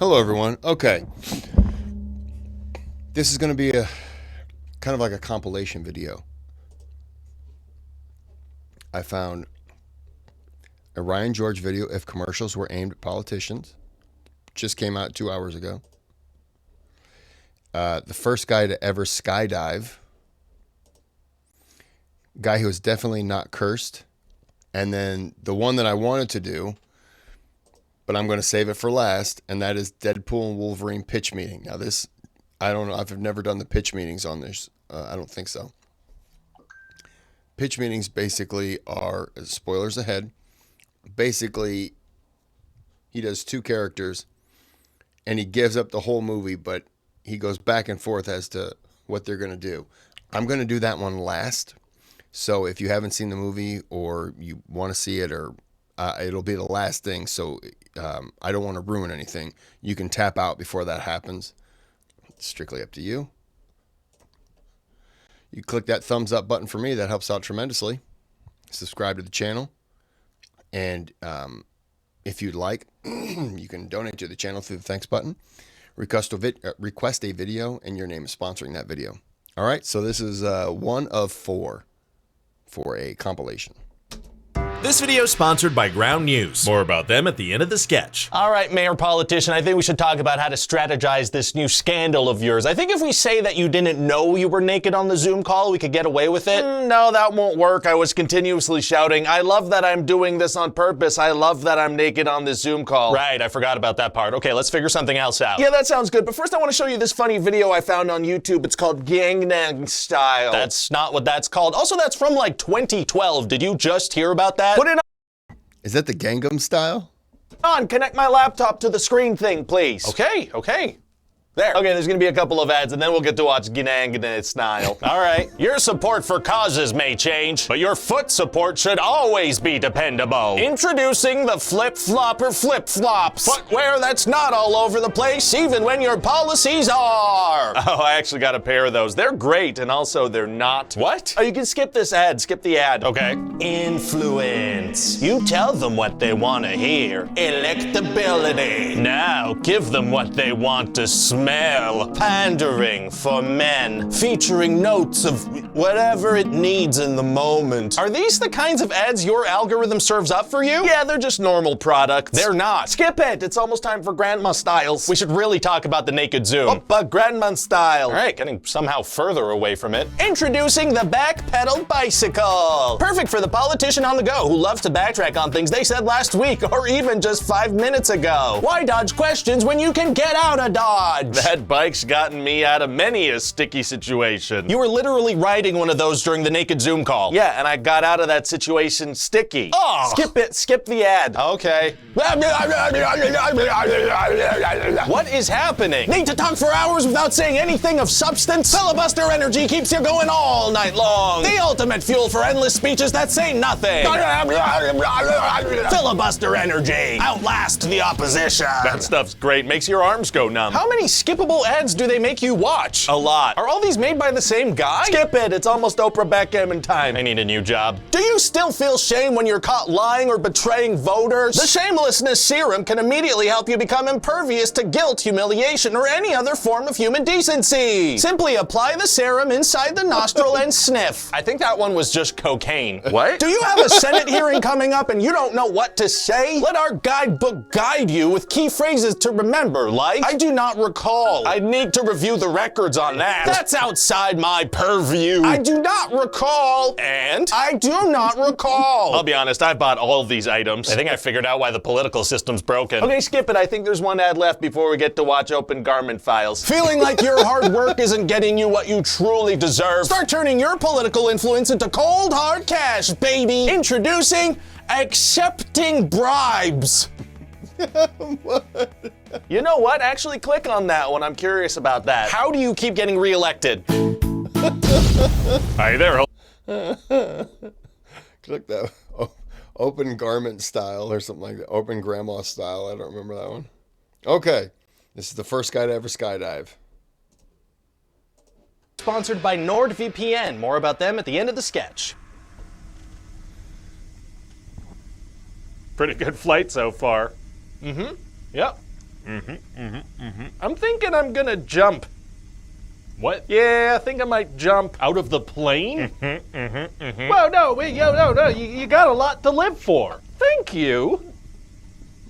Hello, everyone. Okay. This is going to be a kind of like a compilation video. I found a Ryan George video if commercials were aimed at politicians. Just came out 2 hours ago. The first guy to ever skydive. Guy who was definitely not cursed. And then the one that I wanted to do, but I'm going to save it for last, and that is Deadpool and Wolverine pitch meeting. Now this, I don't know. I've never done the pitch meetings on this. I don't think so. Pitch meetings basically are, spoilers ahead, basically he does two characters and he gives up the whole movie, but he goes back and forth as to what they're going to do. I'm going to do that one last. So if you haven't seen the movie or you want to see it, or it'll be the last thing. So I don't want to ruin anything. You can tap out before that happens. It's strictly up to you. You click that thumbs up button for me. That helps out tremendously. Subscribe to the channel. And if you'd like, you can donate to the channel through the thanks button. Request a video, and your name is sponsoring that video. All right, so this is one of four for a compilation. This video is sponsored by Ground News. More about them at the end of the sketch. All right, Mayor Politician, I think we should talk about how to strategize this new scandal of yours. I think if we say that you didn't know you were naked on the Zoom call, we could get away with it. No, that won't work. I was continuously shouting, I love that I'm doing this on purpose. I love that I'm naked on this Zoom call. Right, I forgot about that part. Okay, let's figure something else out. Yeah, that sounds good. But first I want to show you this funny video I found on YouTube. It's called Gangnam Style. That's not what that's called. Also, that's from like 2012. Did you just hear about that? Put it Is that the Gangnam Style? on. Connect my laptop to the screen thing, please. Okay. There. Okay, there's gonna be a couple of ads, and then we'll get to watch Gangnam Style. All right, your support for causes may change, but your foot support should always be dependable. Introducing the Flip-Flopper Flip-Flops. Footwear that's not all over the place, even when your policies are. Oh, I actually got a pair of those. They're great, and also they're not. What? Oh, you can skip this ad. Skip the ad. Okay. Influence. You tell them what they want to hear. Electability. Now give them what they want to smell. Pandering for men. Featuring notes of whatever it needs in the moment. Are these the kinds of ads your algorithm serves up for you? Yeah, they're just normal products. They're not. Skip it. It's almost time for Grandma Styles. We should really talk about the naked Zoom. Oh, but Grandma Style. All right, getting somehow further away from it. Introducing the back pedal bicycle. Perfect for the politician on the go who loves to backtrack on things they said last week or even just 5 minutes ago. Why dodge questions when you can get out of Dodge? That bike's gotten me out of many a sticky situation. You were literally riding one of those during the naked Zoom call. Yeah, and I got out of that situation sticky. Oh! Skip it. Skip the ad. Okay. What is happening? Need to talk for hours without saying anything of substance? Filibuster energy keeps you going all night long. The ultimate fuel for endless speeches that say nothing. Filibuster energy. Outlast the opposition. That stuff's great. Makes your arms go numb. How many skippable ads do they make you watch? A lot. Are all these made by the same guy? Skip it. It's almost Oprah Beckham time. I need a new job. Do you still feel shame when you're caught lying or betraying voters? The shamelessness serum can immediately help you become impervious to guilt, humiliation, or any other form of human decency. Simply apply the serum inside the nostril and sniff. I think that one was just cocaine. What? Do you have a Senate hearing coming up and you don't know what to say? Let our guidebook guide you with key phrases to remember, like, I do not recall. I need to review the records on that. That's outside my purview. I do not recall. And I do not recall. I'll be honest, I bought all of these items. I think I figured out why the political system's broken. Okay, skip it. I think there's one ad left before we get to watch Open Garment Files. Feeling like your hard work isn't getting you what you truly deserve? Start turning your political influence into cold hard cash, baby. Introducing accepting bribes. You know what? Actually, click on that one. I'm curious about that. How do you keep getting reelected? Hi there. Click that. Open Garment Style or something like that. Open Grandma Style. I don't remember that one. Okay. This is the first guy to ever skydive. Sponsored by NordVPN. More about them at the end of the sketch. Pretty good flight so far. Yep. I'm thinking I'm gonna jump. What? Yeah, I think I might jump. Out of the plane? Well, no, you got a lot to live for. Thank you.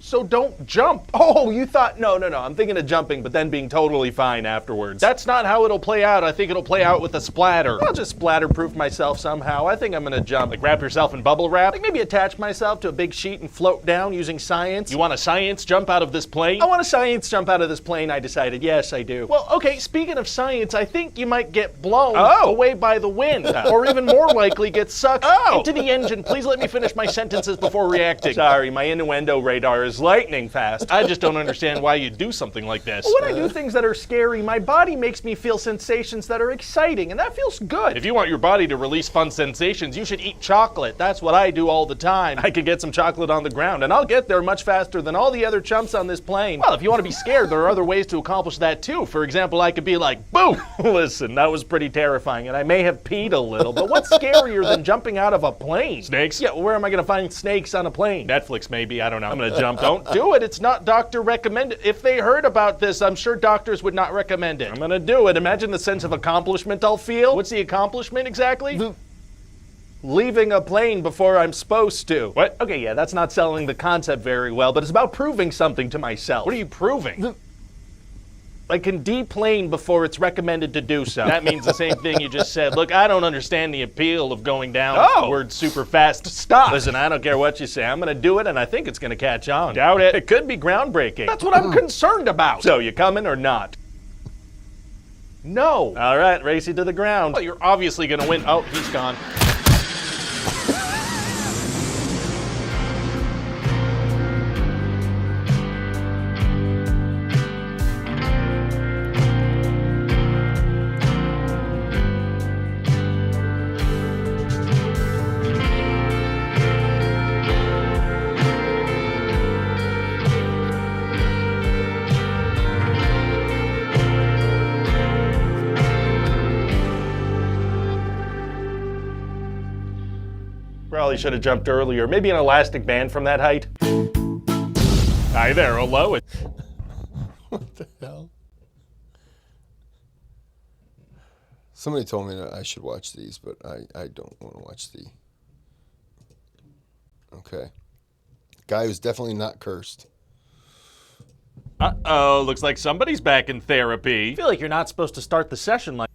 So don't jump. Oh, you thought, no, I'm thinking of jumping, but then being totally fine afterwards. That's not how it'll play out. I think it'll play out with a splatter. I'll just splatter-proof myself somehow. I think I'm gonna jump. Like wrap yourself in bubble wrap? Like maybe attach myself to a big sheet and float down using science. You want a science jump out of this plane? I want a science jump out of this plane, I decided. Yes, I do. Well, okay, speaking of science, I think you might get blown away by the wind. Or even more likely, get sucked into the engine. Please let me finish my sentences before reacting. Sorry, my innuendo radar is lightning fast. I just don't understand why you'd do something like this. When I do things that are scary, my body makes me feel sensations that are exciting, and that feels good. If you want your body to release fun sensations, you should eat chocolate. That's what I do all the time. I could get some chocolate on the ground, and I'll get there much faster than all the other chumps on this plane. Well, if you want to be scared, there are other ways to accomplish that too. For example, I could be like, boom! Listen, that was pretty terrifying, and I may have peed a little, but what's scarier than jumping out of a plane? Snakes? Yeah, where am I gonna find snakes on a plane? Netflix, maybe. I don't know. I'm gonna jump. Don't do it. It's not doctor recommended. If they heard about this, I'm sure doctors would not recommend it. I'm gonna do it. Imagine the sense of accomplishment I'll feel. What's the accomplishment exactly? Leaving a plane before I'm supposed to. What? Okay, yeah, that's not selling the concept very well, but it's about proving something to myself. What are you proving? I can deplane before it's recommended to do so. That means the same thing you just said. Look, I don't understand the appeal of going downward super fast. Stop! Listen, I don't care what you say. I'm gonna do it, and I think it's gonna catch on. Doubt it. It could be groundbreaking. That's what I'm concerned about. So, you coming or not? No. All right, race you to the ground. Well, you're obviously gonna win. Oh, he's gone. Probably should have jumped earlier. Maybe an elastic band from that height. Hi there, hello. What the hell? Somebody told me that I should watch these, but I don't want to watch the... Okay. Guy who's definitely not cursed. Uh-oh, looks like somebody's back in therapy. I feel like you're not supposed to start the session like...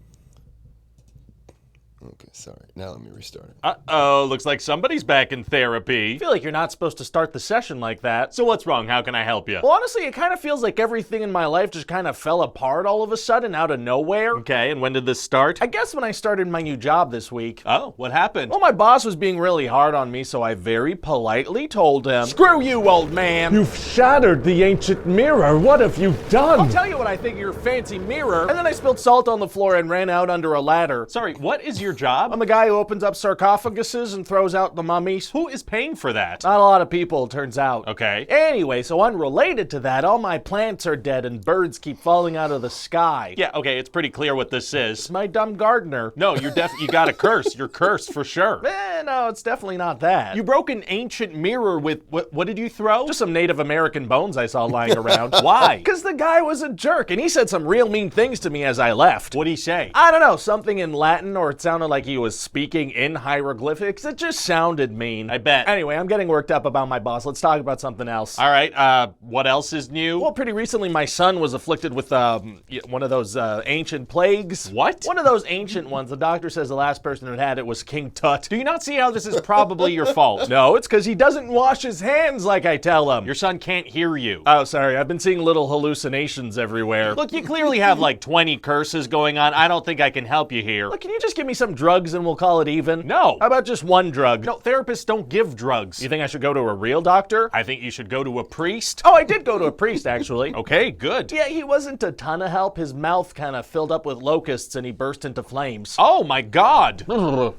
Okay, sorry. Now let me restart it. Uh-oh, looks like somebody's back in therapy. I feel like you're not supposed to start the session like that. So what's wrong? How can I help you? Well, honestly, it kind of feels like everything in my life just kind of fell apart all of a sudden out of nowhere. Okay, and when did this start? I guess when I started my new job this week. Oh, what happened? Well, my boss was being really hard on me, so I very politely told him, "Screw you, old man. You've shattered the ancient mirror. What have you done?" I'll tell you what I think of your fancy mirror." And then I spilled salt on the floor and ran out under a ladder. Sorry, what is your job? I'm the guy who opens up sarcophaguses and throws out the mummies. Who is paying for that? Not a lot of people, it turns out. Okay. Anyway, so unrelated to that, all my plants are dead and birds keep falling out of the sky. Yeah, okay, it's pretty clear what this is. It's my dumb gardener. No, you got a curse. You're cursed for sure. No, it's definitely not that. You broke an ancient mirror with, what did you throw? Just some Native American bones I saw lying around. Why? Because the guy was a jerk, and he said some real mean things to me as I left. What'd he say? I don't know, something in Latin, or it sounded like he was speaking in hieroglyphics. It just sounded mean. I bet. Anyway, I'm getting worked up about my boss. Let's talk about something else. All right, what else is new? Well, pretty recently my son was afflicted with one of those ancient plagues. What? One of those ancient ones. The doctor says the last person who had it was King Tut. Do you not see how this is probably your fault? No, it's because he doesn't wash his hands like I tell him. Your son can't hear you. Oh, sorry. I've been seeing little hallucinations everywhere. Look, you clearly have like 20 curses going on. I don't think I can help you here. Look, can you just give me some drugs and we'll call it even? No. How about just one drug? No, therapists don't give drugs. You think I should go to a real doctor? I think you should go to a priest. Oh, I did go to a priest, actually. Okay, good. Yeah, he wasn't a ton of help. His mouth kind of filled up with locusts and he burst into flames. Oh my God.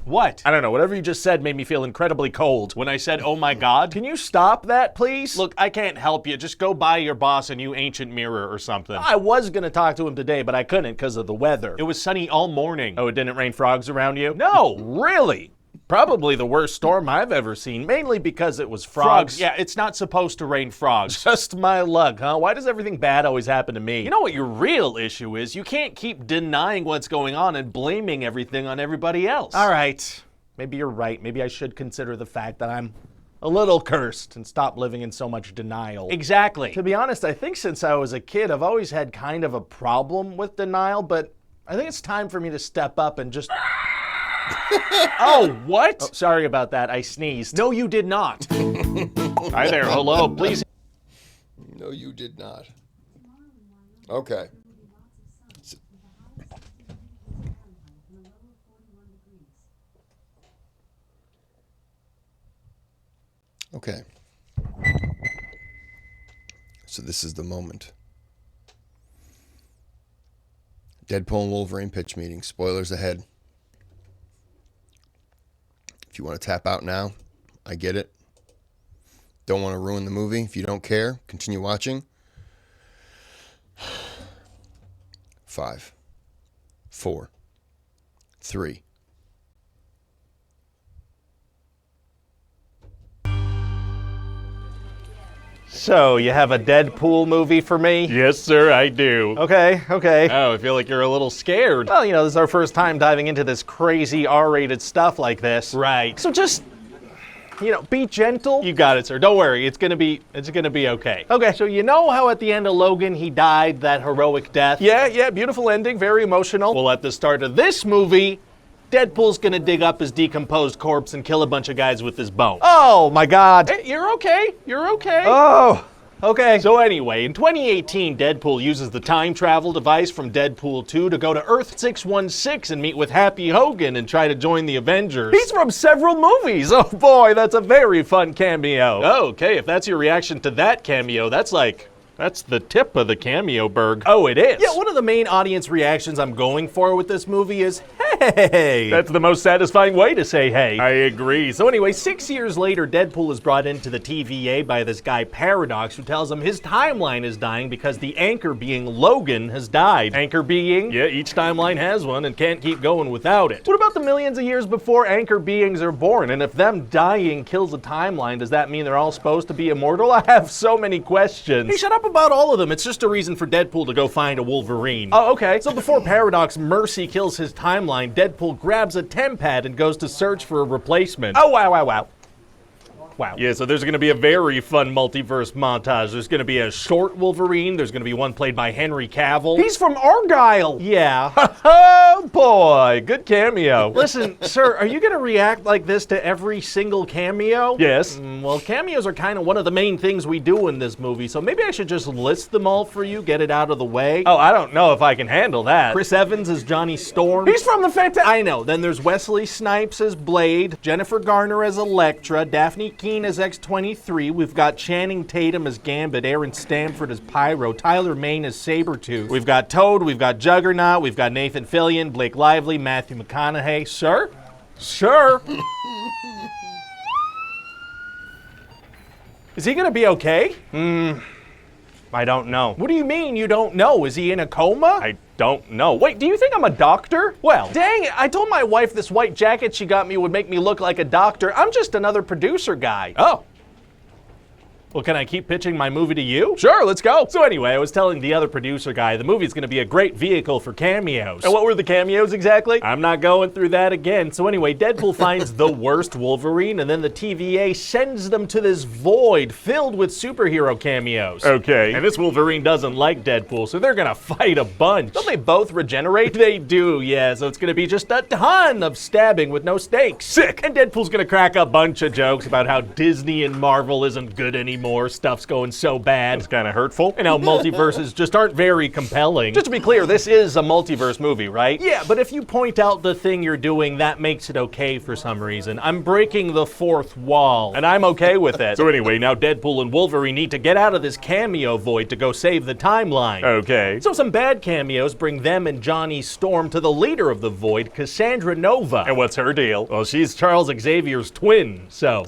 What? I don't know. Whatever you just said made me feel incredibly cold. When I said, oh my God? Can you stop that, please? Look, I can't help you. Just go buy your boss a new ancient mirror or something. I was going to talk to him today, but I couldn't because of the weather. It was sunny all morning. Oh, it didn't rain frogs around you? No. Really? Probably the worst storm I've ever seen, mainly because it was frogs. Yeah, it's not supposed to rain frogs. Just my luck, huh? Why does everything bad always happen to me? You know what your real issue is? You can't keep denying what's going on and blaming everything on everybody else. All right, maybe you're right. Maybe I should consider the fact that I'm a little cursed and stop living in so much denial. Exactly. To be honest, I think since I was a kid, I've always had kind of a problem with denial, but I think it's time for me to step up and just... Oh, what? Oh, sorry about that. I sneezed. No, you did not. Hi there. Hello. Please. No, you did not. Okay. Okay. So this is the moment. Deadpool and Wolverine pitch meeting. Spoilers ahead. If you want to tap out now, I get it. Don't want to ruin the movie. If you don't care, continue watching. 5, 4, 3. So, you have a Deadpool movie for me? Yes, sir, I do. Okay. Oh, I feel like you're a little scared. Well, you know, this is our first time diving into this crazy R-rated stuff like this. Right. So just, you know, be gentle. You got it, sir. Don't worry. It's gonna be okay. Okay, so you know how at the end of Logan he died that heroic death? Yeah, beautiful ending, very emotional. Well, at the start of this movie, Deadpool's gonna dig up his decomposed corpse and kill a bunch of guys with his bone. Oh my God. Hey, you're okay. Oh, okay. So anyway, in 2018, Deadpool uses the time travel device from Deadpool 2 to go to Earth 616 and meet with Happy Hogan and try to join the Avengers. He's from several movies. Oh boy, that's a very fun cameo. Oh, okay, if that's your reaction to that cameo, that's the tip of the cameo berg. Oh, it is? Yeah, one of the main audience reactions I'm going for with this movie is, hey! That's the most satisfying way to say hey. I agree. So anyway, 6 years later, Deadpool is brought into the TVA by this guy Paradox, who tells him his timeline is dying because the anchor being Logan has died. Anchor being? Yeah, each timeline has one and can't keep going without it. What about the millions of years before anchor beings are born? And if them dying kills a timeline, does that mean they're all supposed to be immortal? I have so many questions. Hey, shut up about all of them. It's just a reason for Deadpool to go find a Wolverine. Oh, okay. So before Paradox mercy kills his timeline, Deadpool grabs a tempad and goes to search for a replacement. Oh, wow. Yeah, so there's going to be a very fun multiverse montage. There's going to be a short Wolverine. There's going to be one played by Henry Cavill. He's from Argyle. Yeah. Oh, boy. Good cameo. Listen, sir, are you going to react like this to every single cameo? Yes. Well, cameos are kind of one of the main things we do in this movie, so maybe I should just list them all for you, get it out of the way. Oh, I don't know if I can handle that. Chris Evans as Johnny Storm. He's from the Fantastic... I know. Then there's Wesley Snipes as Blade, Jennifer Garner as Elektra, Daphne Keane as X-23, we've got Channing Tatum as Gambit, Aaron Stamford as Pyro, Tyler Mane as Sabretooth. We've got Toad, we've got Juggernaut, we've got Nathan Fillion, Blake Lively, Matthew McConaughey. Sir? Sure. Is he gonna be okay? I don't know. What do you mean you don't know? Is he in a coma? I don't know. Wait, do you think I'm a doctor? Well, dang it, I told my wife this white jacket she got me would make me look like a doctor. I'm just another producer guy. Oh. Well, can I keep pitching my movie to you? Sure, let's go. So anyway, I was telling the other producer guy the movie's going to be a great vehicle for cameos. And what were the cameos exactly? I'm not going through that again. So anyway, Deadpool finds the worst Wolverine, and then the TVA sends them to this void filled with superhero cameos. Okay. And this Wolverine doesn't like Deadpool, so they're going to fight a bunch. Don't they both regenerate? They do, yeah. So it's going to be just a ton of stabbing with no stakes. Sick. And Deadpool's going to crack a bunch of jokes about how Disney and Marvel isn't good anymore. Stuff's going so bad. It's kind of hurtful. And how multiverses just aren't very compelling. Just to be clear, this is a multiverse movie, right? Yeah, but if you point out the thing you're doing, that makes it okay for some reason. I'm breaking the fourth wall. And I'm okay with it. So anyway, now Deadpool and Wolverine need to get out of this cameo void to go save the timeline. Okay. So some bad cameos bring them and Johnny Storm to the leader of the void, Cassandra Nova. And what's her deal? Well, she's Charles Xavier's twin, so.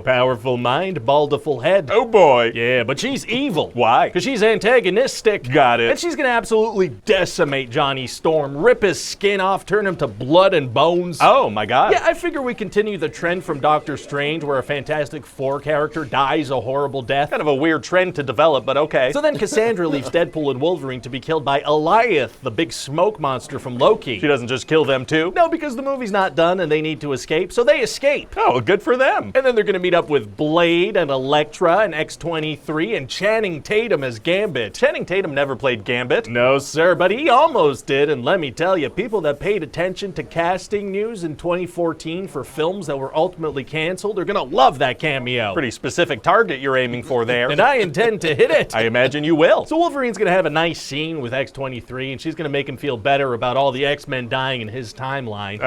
Powerful mind, baldful head. Oh boy. Yeah, but she's evil. Why? Because she's antagonistic. Got it. And she's gonna absolutely decimate Johnny Storm, rip his skin off, turn him to blood and bones. Oh my god. Yeah, I figure we continue the trend from Doctor Strange where a Fantastic Four character dies a horrible death. Kind of a weird trend to develop, but okay. So then Cassandra leaves Deadpool and Wolverine to be killed by Eliath, the big smoke monster from Loki. She doesn't just kill them too? No, because the movie's not done and they need to escape, so they escape. Oh, good for them. And then they're gonna meet up with Blade and Elektra and X-23 and Channing Tatum as Gambit. Channing Tatum never played Gambit. No, sir, but he almost did, and let me tell you, people that paid attention to casting news in 2014 for films that were ultimately canceled are gonna love that cameo. Pretty specific target you're aiming for there. And I intend to hit it. I imagine you will. So Wolverine's gonna have a nice scene with X-23, and she's gonna make him feel better about all the X-Men dying in his timeline.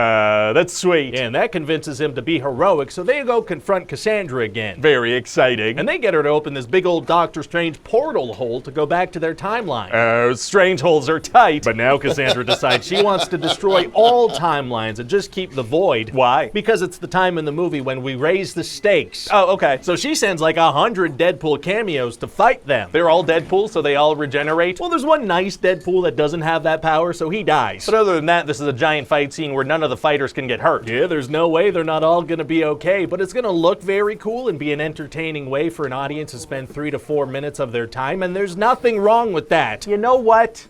That's sweet. Yeah, and that convinces him to be heroic, so they go confront Cassandra again. Very exciting. And they get her to open this big old Doctor Strange portal hole to go back to their timeline. Strange holes are tight. But now Cassandra decides she wants to destroy all timelines and just keep the void. Why? Because it's the time in the movie when we raise the stakes. Oh, okay. So she sends like 100 Deadpool cameos to fight them. They're all Deadpool, so they all regenerate? Well, there's one nice Deadpool that doesn't have that power, so he dies. But other than that, this is a giant fight scene where none of the fighters can get hurt. Yeah, there's no way they're not all gonna be okay, but it's gonna look very cool and be an entertaining way for an audience to spend 3 to 4 minutes of their time, and there's nothing wrong with that. You know what?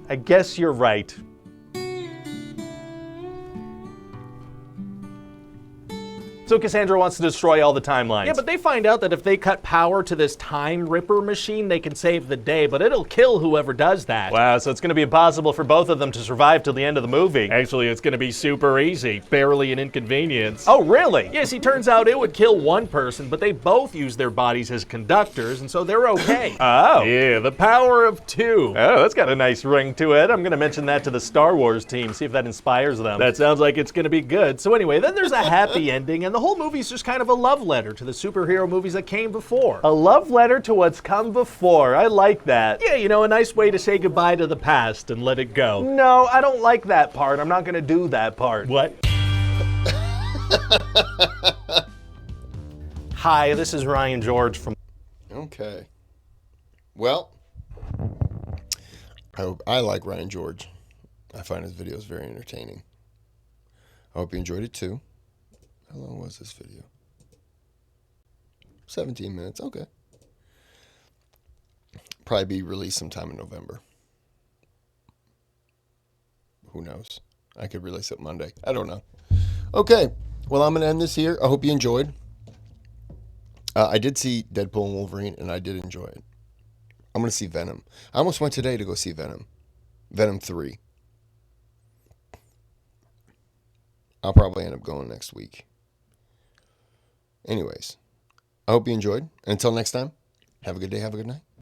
I guess you're right. So Cassandra wants to destroy all the timelines. Yeah, but they find out that if they cut power to this time ripper machine, they can save the day, but it'll kill whoever does that. Wow, so it's going to be impossible for both of them to survive till the end of the movie. Actually, it's gonna be super easy. Barely an inconvenience. Oh, really? Yes, he turns out it would kill one person, but they both use their bodies as conductors, and so they're okay. Oh. Yeah, the power of 2. Oh, that's got a nice ring to it. I'm going to mention that to the Star Wars team, see if that inspires them. That sounds like it's gonna be good. So anyway, then there's a happy ending, and the whole movie's just kind of a love letter to the superhero movies that came before. A love letter to what's come before. I like that. Yeah, you know, a nice way to say goodbye to the past and let it go. No, I don't like that part. I'm not going to do that part. What? Hi, this is Ryan George from... Okay. Well, I like Ryan George. I find his videos very entertaining. I hope you enjoyed it too. How long was this video? 17 minutes. Okay. Probably be released sometime in November. Who knows? I could release it Monday. I don't know. Okay. Well, I'm going to end this here. I hope you enjoyed. I did see Deadpool and Wolverine, and I did enjoy it. I'm going to see Venom. I almost went today to go see Venom. Venom 3. I'll probably end up going next week. Anyways, I hope you enjoyed. And until next time, have a good day, have a good night.